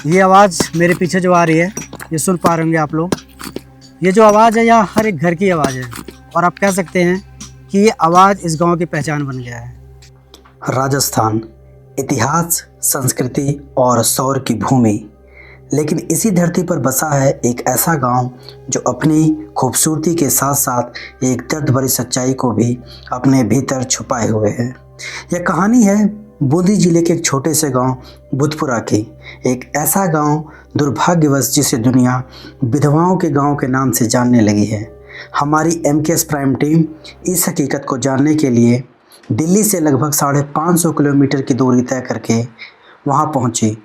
ये आवाज़ मेरे पीछे जो आ रही है, ये सुन पा रहे होंगे आप लोग। ये जो आवाज़ है, यह हर एक घर की आवाज़ है और आप कह सकते हैं कि ये आवाज़ इस गांव की पहचान बन गया है। राजस्थान इतिहास, संस्कृति और सौर की भूमि, लेकिन इसी धरती पर बसा है एक ऐसा गांव जो अपनी खूबसूरती के साथ साथ एक दर्द भरी सच्चाई को भी अपने भीतर छुपाए हुए है। यह कहानी है बूंदी जिले के एक छोटे से गांव बुधपुरा की। एक ऐसा गांव दुर्भाग्यवश जिसे दुनिया विधवाओं के गांव के नाम से जानने लगी है। हमारी MKS प्राइम टीम इस हकीकत को जानने के लिए दिल्ली से लगभग 550 किलोमीटर की दूरी तय करके वहां पहुंची।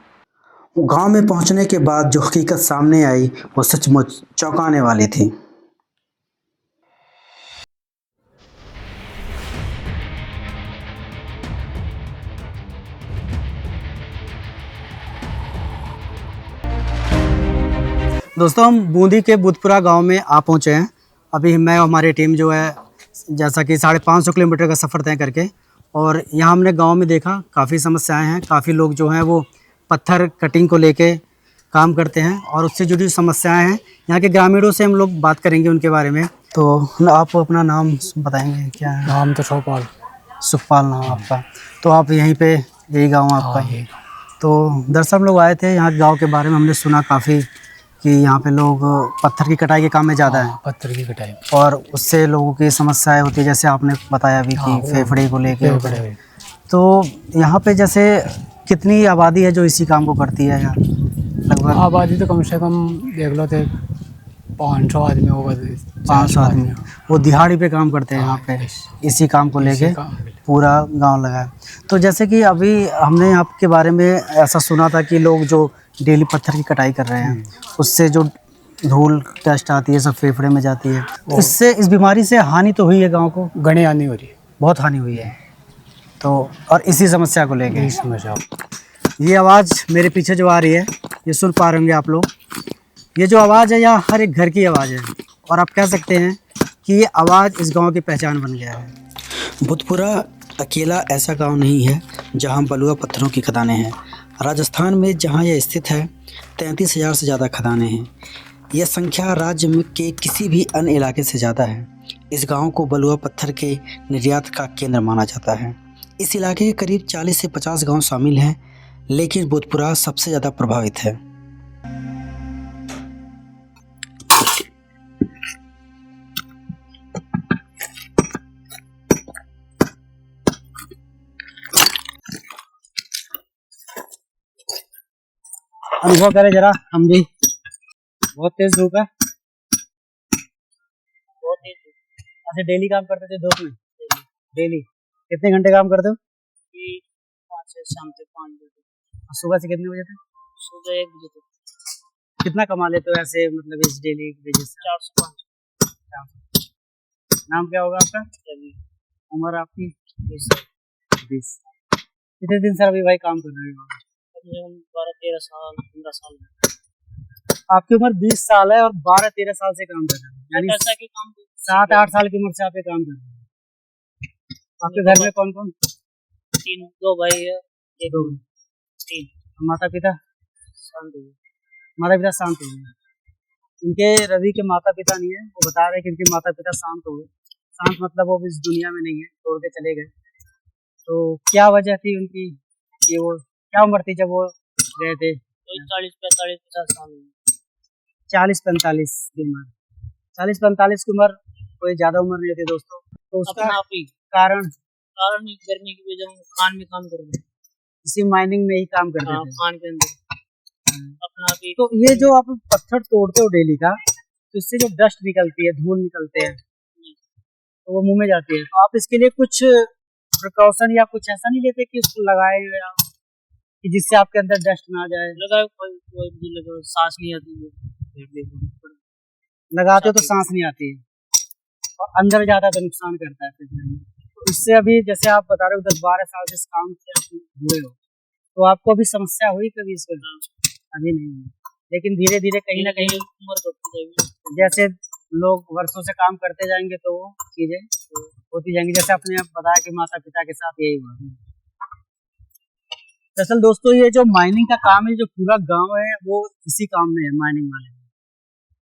गांव में पहुंचने के बाद जो हकीकत सामने आई वो सचमुच चौंकाने वाली थी। दोस्तों, हम बूंदी के बुधपुरा गांव में आ पहुंचे हैं। अभी मैं और हमारी टीम जो है, जैसा कि 550 किलोमीटर का सफ़र तय करके, और यहाँ हमने गांव में देखा काफ़ी समस्याएं हैं। काफ़ी लोग जो हैं वो पत्थर कटिंग को लेके काम करते हैं और उससे जुड़ी समस्याएं हैं। यहाँ के ग्रामीणों से हम लोग बात करेंगे उनके बारे में। तो आप अपना नाम बताएंगे? क्या है नाम? तो सुखपाल। सुखपाल नाम आपका। तो आप यहीं पे, यही गाँव आपका? हाँ, यही। तो दरअसल हम लोग आए थे यहाँ गाँव के बारे में, हमने सुना काफ़ी कि यहाँ पे लोग पत्थर की कटाई के काम में ज़्यादा है पत्थर की कटाई और उससे लोगों की समस्याएं होती है, जैसे आपने बताया भी कि फेफड़े को लेके। तो यहाँ पे जैसे कितनी आबादी है जो इसी काम को करती है यहाँ? लगभग आबादी तो कम से कम देख लो तो 500 आदमी होगा। 500 आदमी वो दिहाड़ी पे काम करते हैं यहाँ पे, इसी काम को लेके पूरा गांव लगा है। तो जैसे कि अभी हमने आपके बारे में ऐसा सुना था कि लोग जो डेली पत्थर की कटाई कर रहे हैं, उससे जो धूल डस्ट आती है सब फेफड़े में जाती है। तो इससे, इस बीमारी से हानि तो हुई है गांव को? घनी हानि हो रही है, बहुत हानि हुई है। तो और इसी समस्या को लेके समस्या। ये आवाज़ मेरे पीछे जो आ रही है, ये सुन पा रहे होंगे आप लोग। ये जो आवाज़ है, यह हर एक घर की आवाज़ है और आप कह सकते हैं कि ये आवाज़ इस गांव की पहचान बन गया है। बुधपुरा अकेला ऐसा गांव नहीं है जहां बलुआ पत्थरों की खदानें हैं। राजस्थान में जहां यह स्थित है, 33,000 से ज़्यादा खदानें हैं। यह संख्या राज्य में के किसी भी अन्य इलाके से ज़्यादा है। इस गांव को बलुआ पत्थर के निर्यात का केंद्र माना जाता है। इस इलाके के करीब 40 से 50 गांव शामिल हैं, लेकिन बुधपुरा सबसे ज़्यादा प्रभावित है। अनुभव करें जरा हम भी। बहुत तेज धूप है, बहुत तेज धूप। अच्छा, डेली काम करते थे धूप में? डेली कितने घंटे काम करते हो? 5 से शाम तक 5 बजे। और सुबह से कितने बजे तक? सुबह 1 बजे तक। कितना कमा लेते हो ऐसे, मतलब इस डेली बेसिस से? 400-500। नाम क्या होगा आपका? उम्र आपकी? 20। कितने दिन से अभी भाई काम कर रहे हो? 12-13 साल, 15 साल। आपकी उम्र 20 साल है और 12-13 साल से काम कर रहे हैं, यानी 7-8 साल की उम्र से आप ये काम कर रहे हैं। आपके घर में कौन कौन? 3, 2 भाई है, 1 बहन। 3। माता पिता? शांत हो गए। माता पिता शांत हो गए। इनके रवि के माता पिता नहीं है, वो बता रहे हैं कि इनके माता पिता शांत हो गए। शांत मतलब वो इस दुनिया में नहीं है, छोड़ के चले गए। तो क्या वजह थी उनकी कि वो, क्या उम्र थी जब वो गए थे? 40-45-50 साल। 40-45 की उम्र। 40-45 की उम्र कोई ज्यादा उम्र नहीं होती दोस्तों। तो उसका कारण गर्मी की वजह से खान में काम कर रहे, इसी माइनिंग में ही काम करते थे, खान के अंदर अपना भी। तो ये जो आप पत्थर तोड़ते हो डेली का, तो इससे जो डस्ट निकलती है, धूल निकलते हैं, तो वो मुंह में जाती है। तो आप इसके लिए कुछ प्रिकॉशन या कुछ ऐसा नहीं लेते कि उसको लगाए या कि जिससे आपके अंदर डस्ट ना जाए? लगाए, कोई भी लगाओ, सांस नहीं आती है। लगाते हो तो सांस नहीं आती है और अंदर जाता तो नुकसान करता है फिर। तो इससे अभी जैसे आप बता रहे हो 10-12 साल से इस काम से आप हुए हो, तो आपको अभी समस्या हुई कभी इसके? अभी नहीं हुई, लेकिन धीरे धीरे कहीं ना कहीं उम्र बढ़ती जाएगी, जैसे लोग वर्षों से काम करते जाएंगे तो वो चीजें होती जाएंगी। जैसे आपने बताया कि माता पिता के साथ यही हुआ। दरअसल दोस्तों ये जो माइनिंग का काम है, जो पूरा गांव है वो इसी काम में है, माइनिंग वाले में।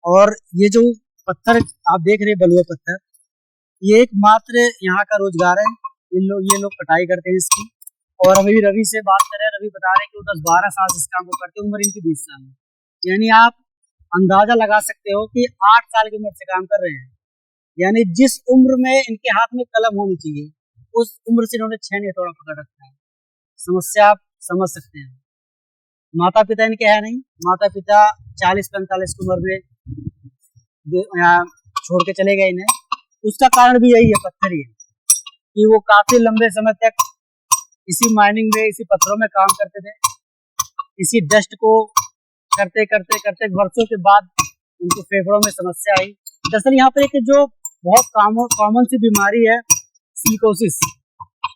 और ये जो पत्थर आप देख रहे हैं, बलुआ पत्थर, ये एकमात्र यहाँ का रोजगार है। ये लोग कटाई करते हैं इसकी। और अभी रवि से बात करें, रवि बता रहे हैं कि वो 10-12 साल से इस काम को करते हैं, उम्र इनकी 20 साल है। यानी आप अंदाजा लगा सकते हो कि 8 साल की उम्र से काम कर रहे हैं। यानी जिस उम्र में इनके हाथ में कलम होनी चाहिए, उस उम्र से इन्होंने छेनी हथौड़ा पकड़ रखा है। समस्या आप समझ सकते हैं। माता पिता इनके है नहीं, माता पिता 40-45 की उम्र में छोड़ के चले गए इन्हें। उसका कारण भी यही है, पत्थर ही है कि वो काफी लंबे समय तक इसी माइनिंग में, इसी पत्थरों में काम करते थे। इसी डस्ट को करते करते करते वर्षों के बाद उनको फेफड़ों में समस्या आई। दरअसल यहाँ पर एक जो बहुत कॉमन सी बीमारी है, सिलिकोसिस।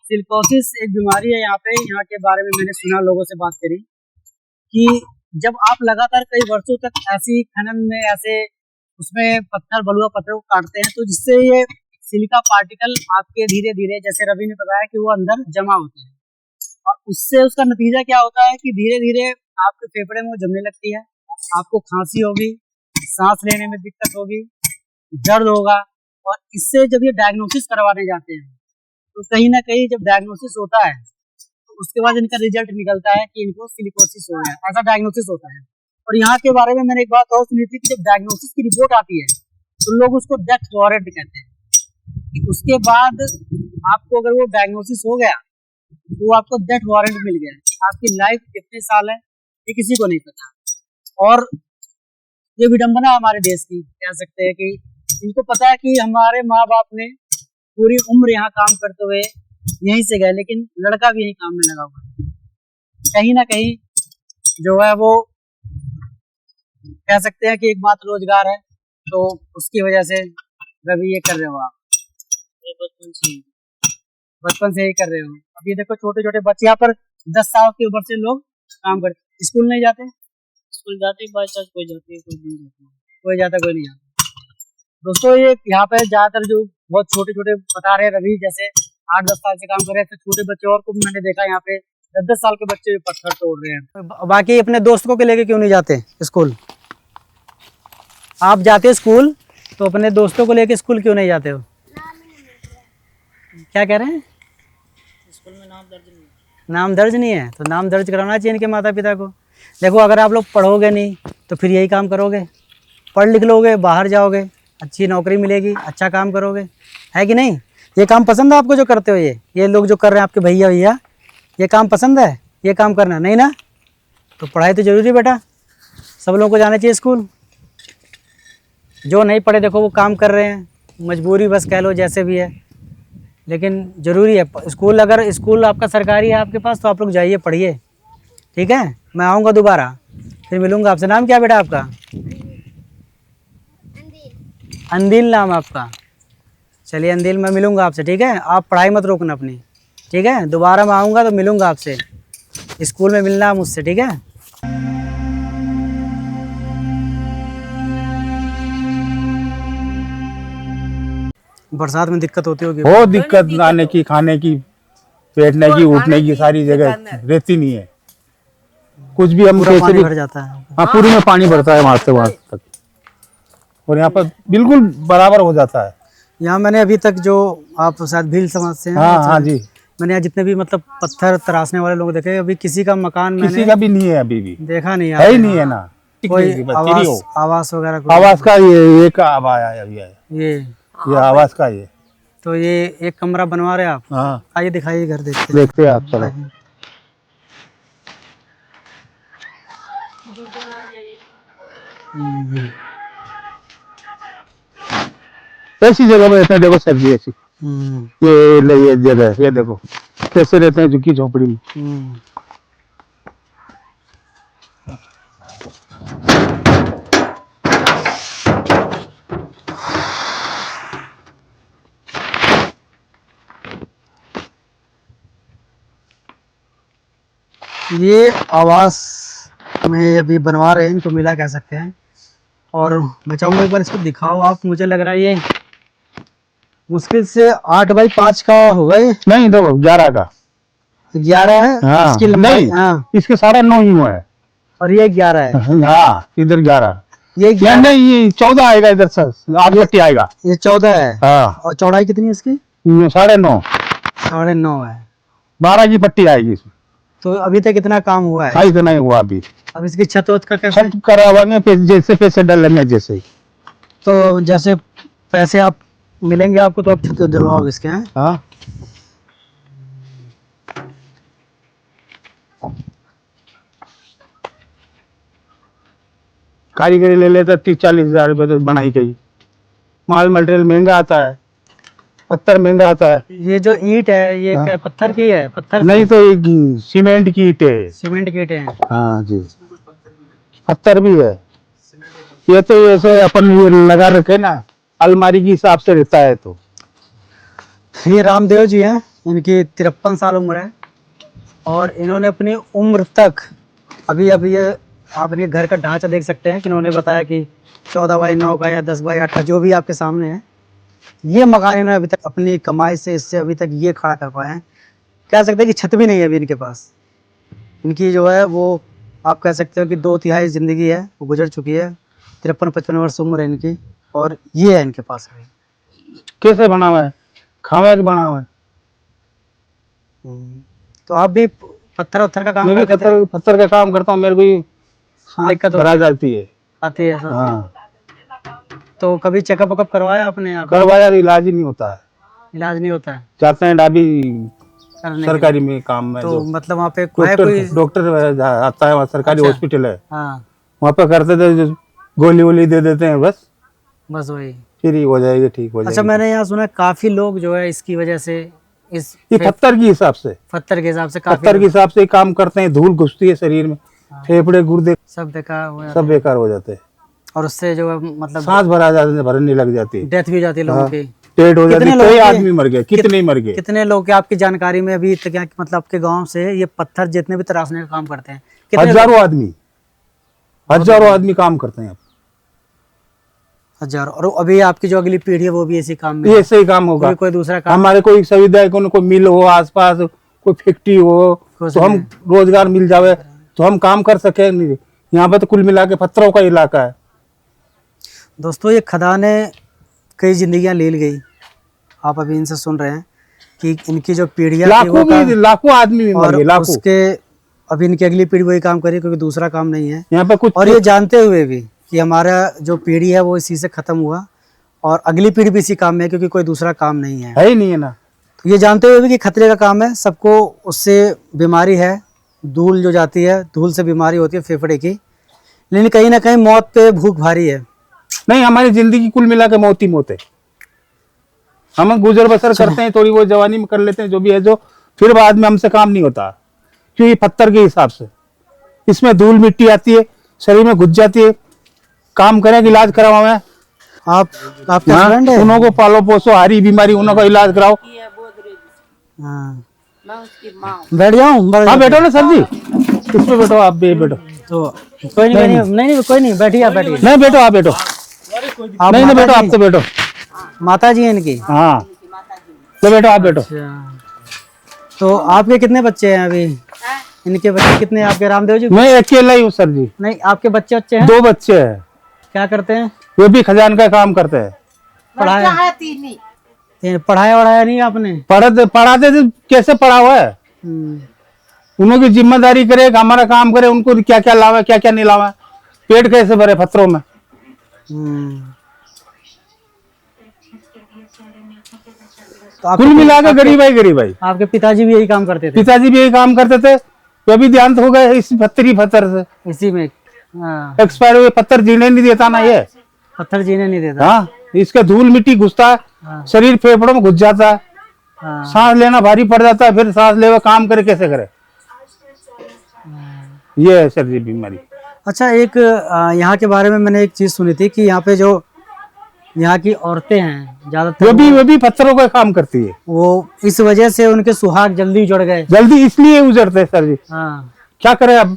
सिलिकोसिस एक बीमारी है यहाँ पे। यहाँ के बारे में मैंने सुना, लोगों से बात करी कि जब आप लगातार कई वर्षों तक ऐसी खनन में, ऐसे उसमें पत्थर, बलुआ पत्थर को काटते हैं, तो जिससे ये सिलिका पार्टिकल आपके धीरे धीरे, जैसे रवि ने बताया कि वो अंदर जमा होते हैं, और उससे उसका नतीजा क्या होता है कि धीरे धीरे आपके फेफड़े में वो जमने लगती है, आपको खांसी होगी, सांस लेने में दिक्कत होगी, दर्द होगा। और इससे जब ये डायग्नोसिस करवाने जाते हैं, तो कहीं ना कहीं जब डायग्नोसिस होता है, तो उसके बाद इनका रिजल्ट निकलता है कि इनको सिलिकोसिस हो गया, ऐसा डायग्नोसिस होता है। और यहाँ के बारे में मैंने एक बात और सुनी थी कि जब डायग्नोसिस की रिपोर्ट आती है, तो लोग उसको डेथ वारंट कहते हैं। उसके बाद आपको अगर वो डायग्नोसिस हो गया, तो आपको डेथ वारंट मिल गया। आपकी लाइफ कितने साल है ये किसी को नहीं पता। और ये विडंबना हमारे देश की कह सकते हैं कि इनको पता है कि हमारे माँ बाप ने पूरी उम्र यहाँ काम करते हुए यहीं से गए, लेकिन लड़का भी यहीं काम में लगा हुआ है। कहीं ना कहीं जो है वो कह सकते हैं कि एकमात्र रोजगार है, तो उसकी वजह से रवि ये कर रहे हो आप, बचपन से ही कर रहे हो। अब ये देखो छोटे छोटे बच्चे यहाँ पर 10 साल की उम्र से लोग काम करते, स्कूल नहीं जाते, स्कूल जाते बाई चांस कोई जाते, कोई नहीं जाता, कोई जाता कोई नहीं जाता। दोस्तों ये यहाँ पे ज्यादातर जो बहुत छोटे छोटे बता रहे हैं रवि, जैसे 8-10 साल से काम कर रहे हैं, तो छोटे बच्चे और को भी मैंने देखा यहाँ पे 10-10 साल के बच्चे पत्थर तोड़ रहे हैं। बाकी अपने दोस्तों को लेके क्यों नहीं जाते स्कूल? आप जाते स्कूल, तो अपने दोस्तों को लेके स्कूल क्यों नहीं जाते हो? क्या कह रहे हैं? स्कूल में नाम दर्ज नहीं है। नाम दर्ज नहीं है, तो नाम दर्ज कराना चाहिए इनके माता पिता को। देखो अगर आप लोग पढ़ोगे नहीं तो फिर यही काम करोगे, पढ़ लिख लोगे, बाहर जाओगे, अच्छी नौकरी मिलेगी, अच्छा काम करोगे, है कि नहीं? ये काम पसंद है आपको जो करते हो? ये लोग जो कर रहे हैं आपके भैया, ये काम पसंद है? ये काम करना नहीं ना? तो पढ़ाई तो जरूरी बेटा, सब लोगों को जाना चाहिए स्कूल। जो नहीं पढ़े देखो वो काम कर रहे हैं, मजबूरी बस कह लो, जैसे भी है, लेकिन ज़रूरी है स्कूल। अगर स्कूल आपका सरकारी है आपके पास, तो आप लोग जाइए, पढ़िए, ठीक है? मैं आऊँगा दोबारा, फिर मिलूँगा आपसे। नाम क्या बेटा आपका? अंदिल नाम आपका? चलिए अंदिल, मैं मिलूँगा आपसे, ठीक है? आप पढ़ाई मत रोकना अपनी, ठीक है? दोबारा मैं आऊँगा तो मिलूँगा आपसे, स्कूल में मिलना मुझसे, ठीक है? बरसात में दिक्कत होती होगी? बहुत दिक्कत, आने की, खाने की, बैठने की, उठने की, सारी जगह रहती नहीं है। कुछ भी हम कैसे भी भर जाता है। हाँ, पूरी में पानी भरता है वहां से वहां तक, और यहाँ पर बिल्कुल बराबर हो जाता है। यहाँ मैंने अभी तक जो आप शायद भील समझते हैं, हाँ हाँ जी, मैंने यहाँ जितने भी मतलब पत्थर तराशने वाले लोग देखे, अभी किसी का मकान किसी का भी नहीं है, अभी भी देखा नहीं है ही नहीं है ना। कोई आवास वगैरह। आवास का ये एक आया अभी है, ये आवास का ये। तो ये एक कमरा बनवा रहे हैं आप? हाँ, आइए दिखाइए घर, देखते हैं आप, चलो। ऐसी जगह में रहते हैं, देखो सब्जी ऐसी, ये जगह, ये देखो कैसे रहते हैं झुग्गी झोपड़ी में। ये आवास में अभी बनवा रहे हैं, इनको मिला कह सकते हैं। और मैं चाहूँगा एक बार इसको दिखाओ आप। मुझे लग रहा है ये मुश्किल से 8 बाई 5 का होगा ये। नहीं, देखो 11 का, 11 है हाँ, इसकी लंबाई। नहीं। हाँ, इसके 9.5 ही हुआ है। और ये 11 है। हाँ, इधर 11। ये या 11, नहीं, ये 14 आएगा इधर से, 8 पट्टी आएगा। ये 14 है। हाँ, और चौड़ाई कितनी है इसकी? 9.5। 9.5 है। 12 की पट्टी आएगी इसमें। तो अभी तक इतना काम हुआ है? हाँ, इतना ही हुआ अभी। अब इसकी छत वत का कैसे? छत करावाएंगे, जैसे पैसे डालेंगे जैसे ही। तो जैसे पैसे आप मिलेंगे आपको तो आप छत दिलवाओगे इसके? हैं? हाँ, कारीगरी ले लेता 30-40 हजार रुपये तो बनाई गई। माल मटेरियल महंगा आता है, पत्थर महंगा आता है। ये जो ईंट है ये हाँ। क्या पत्थर की है? पत्थर नहीं तो ये सीमेंट की ईंट है। सीमेंट की ईंटें हैं। हाँ जी, पत्थर भी है। ये तो ऐसे अपन ये लगा रखे ना, अलमारी के हिसाब से रहता है। तो ये रामदेव जी हैं, इनकी 53 साल उम्र है और इन्होंने अपनी उम्र तक अभी अभी ये आप इनके घर का ढांचा देख सकते हैं कि इन्होंने बताया कि 14x9 का या 10x8 का जो भी आपके सामने है, ये मकान इन्होंने अभी तक अपनी कमाई से इससे अभी तक ये खड़ा कर पाए हैं। कह सकते हैं कि छत भी नहीं है अभी इनके पास। इनकी जो है वो आप कह सकते हो कि 2/3 जिंदगी है वो गुजर चुकी है। 53-55 वर्ष उम्र है इनकी और ये है इनके पास अभी। कैसे बना हुआ है? खावा के बना हुआ है। तो आप भी पत्थर उत्थर का काम मैं भी करते थे? पत्थर का काम करता हूँ, मेरे को ये दिक्कत भरा जाती है। आती है सर। हाँ, तो कभी चेकअप वकअप करवाया आपने? यहाँ का करवाया इलाज ही नहीं होता है। इलाज नहीं होता है जाते हैं डाबी करने के सरकारी में काम में। लिए? तो जो मतलब वहाँ पे है कोई? डॉक्टर आता है, वहाँ सरकारी अच्छा। हॉस्पिटल है, हाँ, वहाँ पे करते थे, जो गोली वोली दे देते हैं, बस बस वही। फिर ही हो जाएगी, ठीक हो अच्छा, जाएगी। मैंने यहाँ सुना काफी लोग जो है इसकी वजह से इस ये पत्थर के हिसाब से, पत्थर के हिसाब से काफी पत्थर के हिसाब से ही काम करते हैं। धूल घुसती है शरीर में, फेफड़े गुर्दे सब बेकार हो जाते सब हैं। बेकार हो जाते हैं। और उससे जो है मतलब सांस भरने लग जाती है, डेथ भी हो जाती है लोगों हाँ। की। पेट हो जाती कितने है। लोगों कई की- आदमी मर गए, कितने ही मर गए। कितने लोग के आपकी जानकारी में अभी तक क्या मतलब आपके गांव से ये पत्थर जितने भी तराशने का काम करते हैं कितने हजारों आदमी, हजारों आदमी काम करते हैं। हजारों। और अभी आपकी जो अगली पीढ़ी है वो भी इसी काम में ये है? ऐसे ही काम होगा। कोई दूसरा काम? हमारे कोई सुविधा, कोई मिल हो आसपास, कोई फैक्ट्री हो कुछ तो हम नहीं। रोजगार मिल जावे तो हम काम कर सके। नहीं, यहाँ पे तो कुल मिला के पत्थरों का इलाका है। दोस्तों ये खदानें कई जिंदगियां ले गई। आप अभी इनसे सुन रहे हैं कि इनकी जो पीढ़ियां थी वो लाखों आदमी भी मर और गए, लाखों। उसके अभी इनकी अगली पीढ़ी वही काम करी क्योंकि दूसरा काम नहीं है। यहाँ पे कुछ और ये जानते हुए भी कि हमारा जो पीढ़ी है वो इसी से खत्म हुआ और अगली पीढ़ी भी इसी काम में है क्योंकि कोई दूसरा काम नहीं है। है ही नहीं है ना। तो ये जानते हुए भी कि खतरे का काम है, सबको उससे बीमारी है, धूल जो जाती है, धूल से बीमारी होती है फेफड़े की, लेकिन कहीं ना कहीं मौत पे भूख भारी है। नहीं, हमारी जिंदगी कुल मिला के मौत ही मौत है। हम गुजर बसर करते हैं, थोड़ी वो जवानी में कर लेते हैं जो भी है, जो फिर बाद में हमसे काम नहीं होता क्योंकि पत्थर के हिसाब से इसमें धूल मिट्टी आती है, शरीर में घुस जाती है। काम करें, इलाज कराओ। मैं आपके फ्रेंड है? उन्हों को पालो पोसो, हारी बीमारी उन्हों का इलाज कराओ। हाँ। बैठ जाऊं? हाँ बैठो ना सर जी, इसमें बैठो, आप भी बैठो। तो कोई नहीं, नहीं कोई नहीं, बैठिए आप, बैठिए। नहीं बैठो, आप बैठो। आप नहीं माता बैठो, जी- आप तो बैठो। माता जी हैं इनकी? हाँ तो बैठो, आप बैठो। अच्छा। तो आपके कितने बच्चे हैं अभी? इनके बच्चे कितने हैं आपके? रामदेव जी? मैं अकेला ही हूँ सर जी। नहीं, आपके बच्चे हैं? 2 बच्चे हैं। क्या करते हैं? वो भी खजान का काम करते हैं। पढ़ाया वढ़ाया नहीं आपने? पढ़ाते थे, कैसे पढ़ा हुआ है। उनकी जिम्मेदारी करे, हमारा काम करे, उनको क्या क्या लावा क्या क्या नहीं लावा, पेट कैसे भरे पत्थरों में। तो कुल मिला के गरीब भाई। आपके पिताजी भी यही काम करते थे? पिताजी भी यही काम करते थे, वे भी देहांत हो गए इस पत्थर से। इसी में? हाँ। एक्सपायर हुए पत्थर जीने नहीं देता ना, ये पत्थर जीने नहीं देता। हाँ, इसका धूल मिट्टी घुसता है, हाँ। शरीर फेफड़ों में घुस जाता है, हाँ। सांस लेना भारी पड़ जाता है, फिर सांस ले काम करे कैसे करे। ये है सर जी बीमारी। अच्छा, एक यहाँ के बारे में मैंने एक चीज सुनी थी कि यहाँ पे जो यहाँ की औरतें हैं ज्यादातर वो भी पत्थरों का काम करती है। वो इस वजह से उनके सुहाग जल्दी उजड़ गए। जल्दी इसलिए उजड़ते हैं सर जी। हाँ। क्या करे अब,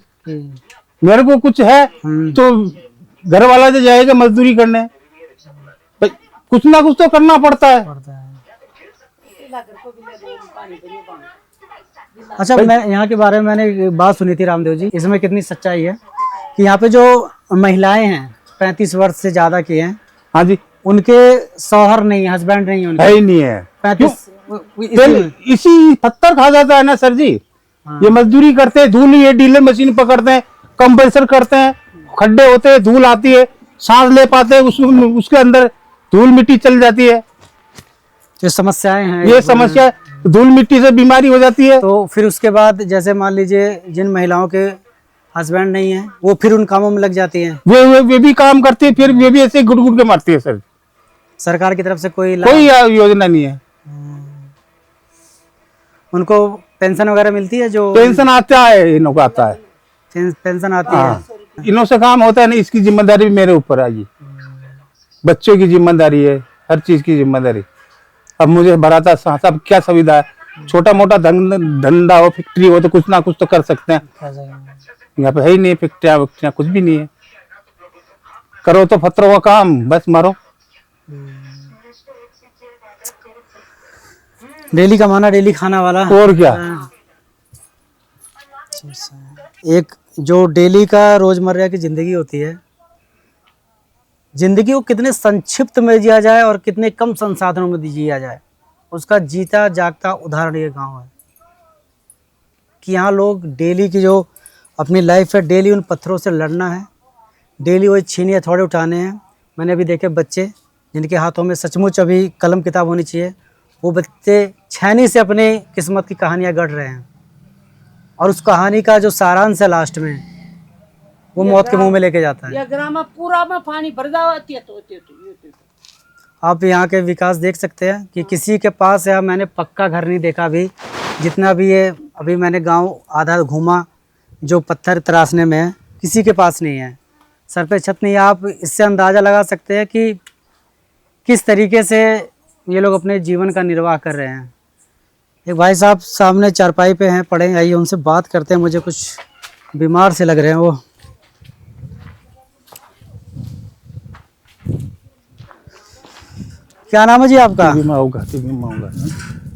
मेरे को कुछ है तो घर वाला जो जाएगा मजदूरी करने, भाई कुछ ना कुछ तो करना पड़ता है। अच्छा, मैं यहाँ के बारे में मैंने एक बात सुनी थी रामदेव जी, इसमें कितनी सच्चाई है कि यहाँ पे जो महिलाएं हैं 35 वर्ष से ज्यादा की हैं, हाँ जी, उनके शौहर नहीं, हस्बैंड नहीं है उनके, है ही नहीं है। 35 इसी पत्थर खा जाता है ना सर जी। ये मजदूरी करते हैं, धूल, ये डीलर मशीन पकड़ते हैं, कंप्रेसर करते हैं, खड्डे होते हैं, धूल आती है, सांस ले पाते हैं, उसके अंदर धूल मिट्टी चल जाती है। जो समस्याएं हैं, ये समस्या, धूल मिट्टी से बीमारी हो जाती है। तो फिर उसके बाद जैसे मान लीजिए जिन महिलाओं के हस्बैंड नहीं है, वो फिर उन कामों में लग जाती हैं, वे भी काम करती है, फिर वे भी ऐसे गुड़ गुड़ के मारती है सर। सरकार की तरफ से कोई कोई योजना नहीं है। उनको पेंशन वगैरह मिलती है? जो पेंशन आता है, इनको आता है, पेंशन आती है। इनों से काम होता है ना, इसकी जिम्मेदारी भी मेरे ऊपर आ गई। बच्चों की जिम्मेदारी है, हर चीज की जिम्मेदारी। अब मुझे भराता सब क्या सुविधा है, छोटा मोटा धंधा हो, फैक्ट्री हो, तो कुछ ना कुछ तो कर सकते हैं। यहाँ पे है ही नहीं, फैक्ट्रियाँ कुछ भी नहीं है। करो तो पत्थरों का काम, बस मारो। डेली कमाना, डेली खाना वाला। और क्या। एक जो डेली का रोजमर्रा की जिंदगी होती है, जिंदगी को कितने संक्षिप्त में जिया जाए और कितने कम संसाधनों में जिया जाए, उसका जीता जागता उदाहरण ये गांव है कि यहाँ लोग डेली की जो अपनी लाइफ है, डेली उन पत्थरों से लड़ना है, डेली वही छीने हथौड़े उठाने हैं। मैंने अभी देखे बच्चे जिनके हाथों में सचमुच अभी कलम किताब होनी चाहिए, वो बच्चे छेनी से अपनी किस्मत की कहानियाँ गढ़ रहे हैं, और उस कहानी का जो सारांश है लास्ट में, वो मौत के मुंह में लेके जाता है। पूरा में पानी भर जाती है। तो आप यहाँ के विकास देख सकते हैं कि किसी के पास, या मैंने पक्का घर नहीं देखा अभी, जितना भी ये अभी मैंने गांव आधा घूमा, जो पत्थर तराशने में है, किसी के पास नहीं है, सर पे छत नहीं है। आप इससे अंदाज़ा लगा सकते हैं कि किस तरीके से ये लोग अपने जीवन का निर्वाह कर रहे हैं। एक भाई साहब सामने चारपाई पे हैं, पड़े, आइए उनसे बात करते हैं। मुझे कुछ बीमार से लग रहे हैं वो। क्या नाम है जी आपका?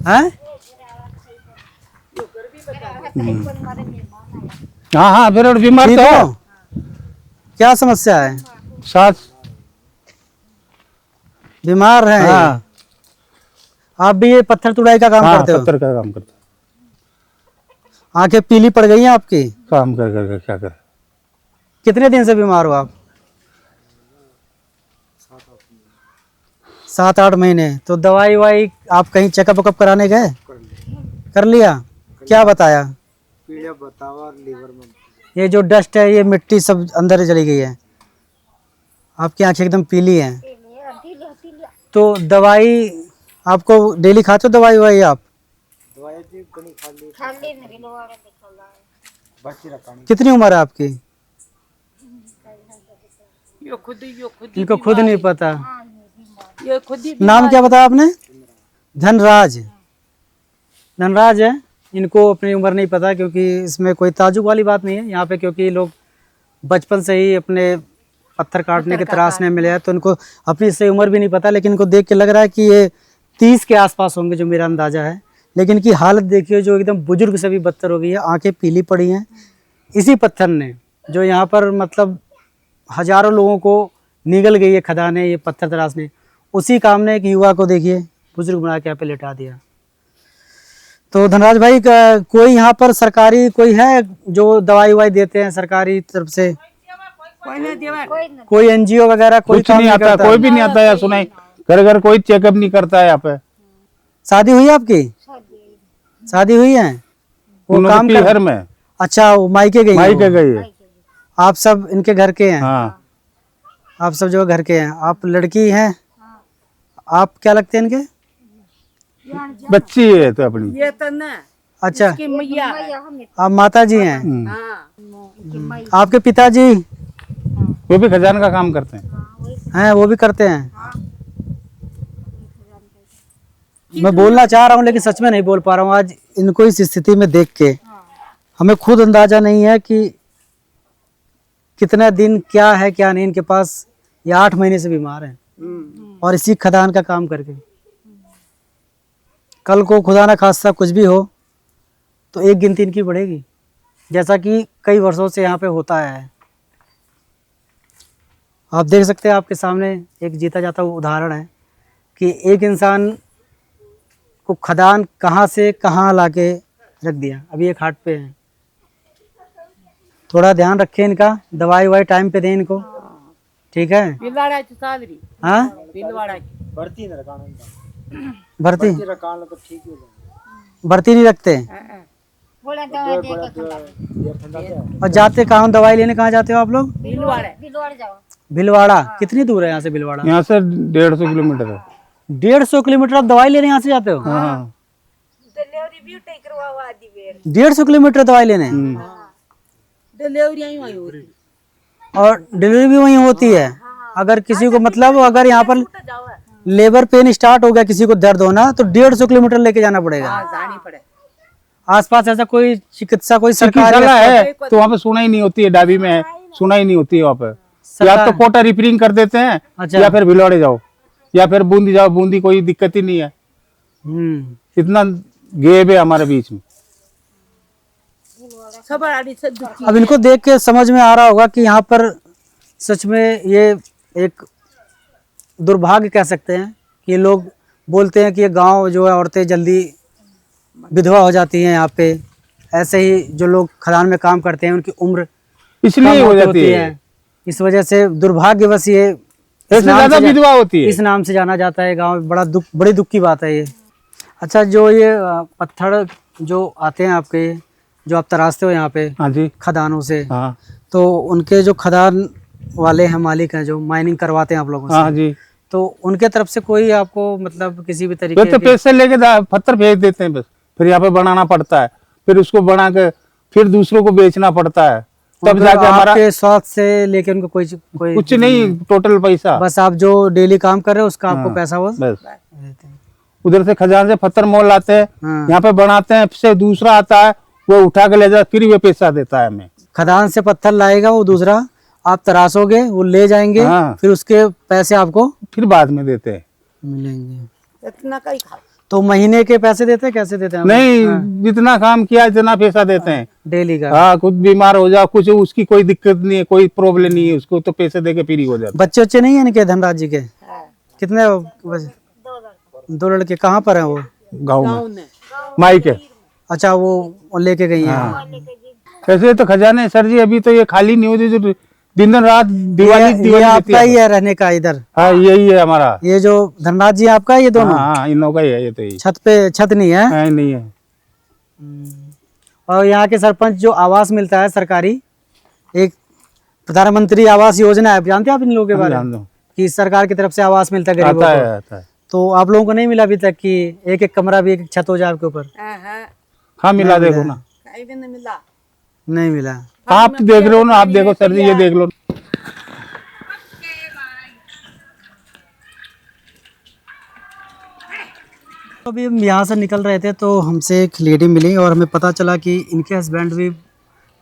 हैं? हाँ हाँ, फिर बीमार ठीक तो हो? हो। क्या समस्या है? सांस, बीमार हैं? हाँ आप भी ये पत्थर तुड़ाई का काम हाँ, करते हो? पत्थर का काम करते हो। आंखें पीली पड़ गई हैं आपकी? काम कर कर क्या कर। कितने दिन से बीमार हो आप? 7-8 महीने। तो दवाई वाई आप कहीं चेकअप वकअप कराने गए? कर लिया? क्या बताया? पीड़ा बतावा लीवर में। ये जो डस्ट है, ये मिट्टी सब अंदर चली गई है, आपकी आंखें एकदम पीली हैं। तो दवाई आपको डेली खाते हो दवाई वाई आप? कितनी उम्र है आपकी? इनको खुद नहीं पता। नाम क्या बताया आपने? धनराज। धनराज है, इनको अपनी उम्र नहीं पता, क्योंकि इसमें कोई ताजुब वाली बात नहीं है यहाँ पे, क्योंकि लोग बचपन से ही अपने पत्थर काटने के तराशने मिले हैं, तो इनको अपनी सही उम्र भी नहीं पता। लेकिन इनको देख के लग रहा है कि ये 30 के आसपास होंगे, जो मेरा अंदाजा है। लेकिन इनकी हालत देखिए, जो एकदम बुजुर्ग से भी बदतर हो गई है, आंखें पीली पड़ी हैं। इसी पत्थर ने, जो यहाँ पर मतलब हजारों लोगों को निगल गई है खदाने, ये पत्थर तराशने, उसी काम ने एक युवा को देखिए बुजुर्ग बना के यहाँ पे लेटा दिया। तो धनराज भाई, कोई यहाँ पर सरकारी कोई है जो दवाई वाई देते हैं सरकारी तरफ से? कोई एनजीओ वगैरह कोई कुछ नहीं आता, कोई भी नहीं आता यार। सुनाई घर घर कोई चेकअप नहीं करता है यहाँ पे। शादी हुई आपकी? शादी हुई है? वो काम कर घर में। अच्छा, वो मायके गई? मायके गई है। आप सब इनके घर के हैं? हाँ, आप सब जो घर के हैं। आप लड़की हैं? आप क्या लगते हैं इनके? बच्ची है तो अपनी। ये तो ना अच्छा, की मैया आप माता जी हैं? हाँ। आपके पिताजी वो भी खजान का काम करते हैं। हैं? वो भी करते हैं? मैं बोलना चाह रहा हूँ लेकिन सच में नहीं बोल पा रहा हूँ। आज इनको इस स्थिति में देख के हमें खुद अंदाजा नहीं है कि कितना दिन क्या है क्या नहीं इनके पास। ये 8 महीने से बीमार हैं और इसी खदान का काम करके। कल को खुदा ना खास्ता कुछ भी हो तो एक गिनती इनकी बढ़ेगी, जैसा कि कई वर्षों से यहाँ पे होता है। आप देख सकते हैं, आपके सामने एक जीता जाता हुआ उदाहरण है कि एक इंसान को खदान कहाँ से कहाँ लाके रख दिया। अभी एक हाट पे है, थोड़ा ध्यान रखें इनका, दवाई ववाई टाइम पे दें इनको, ठीक है? बिलवाड़ाची साजरी हाँ, बिलवाड़ाची बढ़ती न रकान भर्ती रकान तो ठीक हो जाए भर्ती नहीं रखते। बोला दवा दे के खंडा ये ठंडा क्या है? और जाते कहाँ, दवाई लेने कहाँ जाते हो आप लोग? बिलवाड़ा बिलवाड़ा जाओ भिलवाड़ा। कितनी दूर है यहाँ से भिलवाड़ा? यहाँ से 150 किलोमीटर है। 150 किलोमीटर आप दवाई लेने यहाँ से जाते हो? हाँ, डिलीवरी भी टेक करवावा आदि बेर 150 किलोमीटर दवाई लेने, डिलीवरी आई हुई होती और डिलीवरी भी वहीं होती है। अगर किसी को मतलब अगर यहाँ पर जाओ लेबर पेन स्टार्ट हो गया, किसी को दर्द होना, तो 150 किलोमीटर लेके जाना पड़ेगा। जानी पड़े आसपास ऐसा कोई चिकित्सा, कोई सरकारी चिकित्सालय है तो वहाँ पे सुनाई नहीं होती है, डाबी में है, सुनाई नहीं होती है वहाँ पे। या सरकार- तो कोटा रिपेयरिंग कर देते हैं, अच्छा। या फिर भिलवाड़े जाओ, या फिर बूंदी जाओ। बूंदी कोई दिक्कत ही नहीं है, इतना गैप है हमारे बीच में। सब आड़ी से दुखी अब इनको देख के समझ में आ रहा होगा कि यहाँ पर सच में ये एक दुर्भाग्य कह सकते हैं कि लोग बोलते हैं कि ये गांव जो है औरतें जल्दी विधवा हो जाती हैं। यहाँ पे ऐसे ही जो लोग खदान में काम करते हैं उनकी उम्र इसलिए कम हो होती जाती है, इस वजह से दुर्भाग्यवश ये इस ऐसे नाम ज्यादा से विधवा होती है। इस नाम से जाना जाता है गांव। बड़ा दुख, बड़ी दुख की बात है ये। अच्छा, जो ये पत्थर जो आते हैं आपके, जो आप तराशते हो यहाँ पे हाँ जी, खदानों से, हाँ तो उनके जो खदान वाले हैं, मालिक हैं, जो माइनिंग करवाते हैं आप लोगों हाँ से, जी। तो उनके तरफ से कोई आपको मतलब किसी भी वे तरीके तो की पैसे लेके पत्थर भेज देते हैं बस, फिर यहाँ पे बनाना पड़ता है, फिर उसको बना के फिर दूसरों को बेचना पड़ता है, तब मतलब जाके हमारा आपके स्वास्थ्य से लेके उनको कोई कुछ नहीं, टोटल पैसा बस आप जो डेली काम कर रहे हो उसका आपको हाँ, पैसा वो बस। देते हैं। उधर से खजान से पत्थर मोल लाते हैं, हाँ। यहाँ पे बनाते हैं, फिर दूसरा आता है वो उठा के ले जाए, फिर वो पैसा देता है हमें। खदान से पत्थर लाएगा वो दूसरा, आप तराशोगे, वो ले जाएंगे, हाँ। फिर उसके पैसे आपको फिर बाद में देते हैं। मिलेंगे। इतना कई खाओ तो महीने के पैसे देते हैं, कैसे देते हैं? नहीं, जितना काम किया इतना पैसा देते हैं। डेली का। हाँ, कुछ बीमार हो जाओ, कुछ उसकी कोई दिक्कत नहीं है, कोई प्रॉब्लम नहीं है, उसको तो पैसे दे के फ्री हो जाता बच्चे बच्चे नहीं है इनके धनराज जी के? कितने बच्चे? 2 लड़के। कहाँ पर हैं वो? है गाँव में माई के। अच्छा, वो लेके गई हैं। कैसे तो खजाने सर जी अभी तो ये खाली नहीं होती, जो दिन रात दिवाली ये दिवाली रहती आपका है। ही है रहने का इधर? हाँ, यही है हमारा। ये जो धनराज जी आपका है, ये दोनों? हाँ, इन लोगों का ही है ये तो। ही छत पे छत नहीं है? हाँ, नहीं है। और यहाँ के सरपंच जो आवास मिलता है सरकारी, एक प्रधानमंत्री आवास योजना है, जानते हैं आप इन लोगों के बारे में? जान दो, कि सरकार की तरफ से आवास मिलता है गरीबों आता को। है, आता है। तो आप लोगों को नहीं मिला अभी तक कि एक एक कमरा भी, एक एक छत हो जाए आपके ऊपर? हाँ, मिला देखो ना, कहीं भी नहीं मिला नहीं मिला। आप देख रहे हो ना, आप देखो सर जी, ये देख लो। तो अभी हम यहाँ से निकल रहे थे तो हमसे एक लेडी मिली और हमें पता चला कि इनके हस्बैंड भी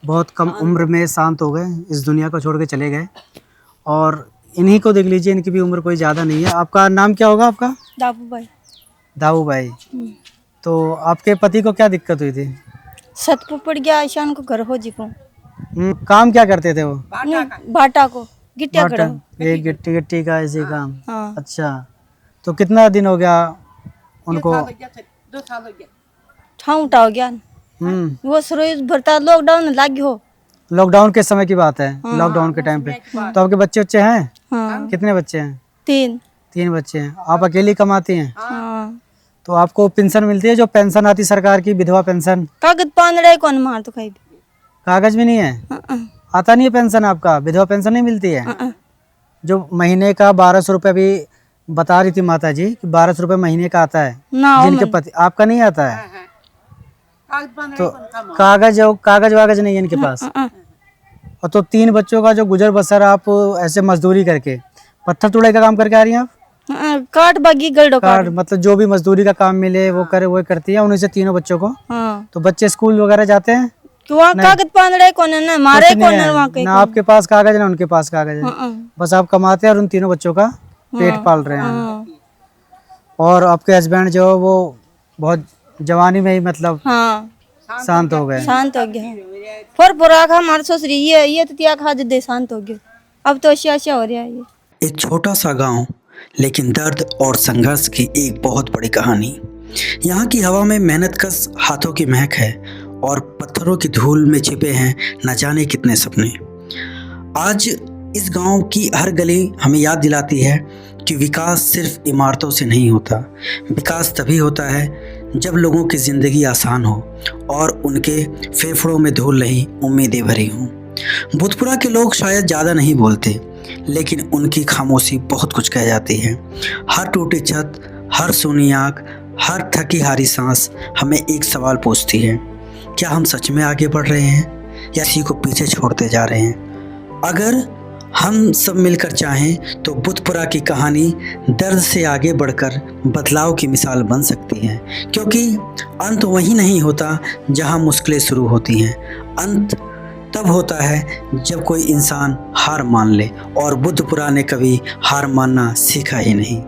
बहुत कम उम्र में शांत हो गए, इस दुनिया को छोड़ के चले गए। और इन्हीं को देख लीजिए, इनकी भी उम्र कोई ज़्यादा नहीं है। आपका नाम क्या होगा आपका? दाबू भाई। दाऊ भाई। तो आपके पति को क्या दिक्कत हुई थी? छत पर पड़ गया, ईशान को घर हो जी को। काम क्या करते थे वो? बाटा को गिट्टिया करो। ये गिट्टी गिट्टी का ऐसे काम? हाँ। अच्छा, तो कितना दिन हो गया उनको? 2 साल हो गया ठाव उठा हो गया। वो सरोज भरता लॉकडाउन लग हो। लॉकडाउन के समय की बात है, लॉकडाउन के टाइम पे। तो आपके बच्चे बच्चे हैं? हाँ। कितने बच्चे हैं? 3। 3 बच्चे हैं। आप अकेली कमाती हैं? हाँ। तो आपको पेंशन मिलती है, जो पेंशन आती सरकार की, विधवा पेंशन? कागज पान रहे कौन मार तो खाई। कागज भी नहीं है? आता नहीं है पेंशन आपका? विधवा पेंशन नहीं मिलती है? जो महीने का 1200 रुपये भी बता रही थी माता जी कि 1200 रुपये महीने का आता है ना जिनके पति। आपका नहीं आता है? तो कागज वागज नहीं है इनके पास? और तो 3 बच्चों का जो गुजर बसर आप ऐसे मजदूरी करके, पत्थर तोड़े का काम करके आ रही हैं आप? काट बागी गलडो कार्ड मतलब जो भी मजदूरी का काम मिले वो करे, वो करती है उन्हीं से 3 बच्चों को। हाँ। तो बच्चे स्कूल वगैरह जाते हैं? वहाँ कागज पान रहे कौन है ना मारे कुछ कौन नहीं है है, वहाँ के। ना आपके पास कागज ना उनके पास कागज है। बस आप कमाते हैं और उन 3 बच्चों का पेट पाल रहे हैं। और आपके हस्बैंड जो वो बहुत जवानी में ही मतलब हाँ शांत हो गए। शांत हो गया। फोर पूरा खा हमारे ससुरी ये तो त्या खा दे शांत हो गया। अब तो अच्छा हो रहा है ये। एक छोटा सा गांव, लेकिन दर्द और संघर्ष की एक बहुत बड़ी कहानी। यहाँ की हवा में मेहनतकश हाथों की महक है और पत्थरों की धूल में छिपे हैं न जाने कितने सपने। आज इस गांव की हर गली हमें याद दिलाती है कि विकास सिर्फ इमारतों से नहीं होता। विकास तभी होता है जब लोगों की ज़िंदगी आसान हो और उनके फेफड़ों में धूल नहीं, उम्मीदें भरी हों। भूतपुरा के लोग शायद ज़्यादा नहीं बोलते, लेकिन उनकी खामोशी बहुत कुछ कह जाती है। हर टूटी छत, हर सूनी आँख, हर थकी हारी सांस हमें एक सवाल पूछती है, क्या हम सच में आगे बढ़ रहे हैं या किसी को पीछे छोड़ते जा रहे हैं? अगर हम सब मिलकर चाहें तो भूतपुरा की कहानी दर्द से आगे बढ़कर बदलाव की मिसाल बन सकती है, क्योंकि अंत वहीं नहीं होता जहां मुश्किलें शुरू होती हैं। अंत तब होता है जब कोई इंसान हार मान ले, और भूतपुरा ने कभी हार मानना सीखा ही नहीं।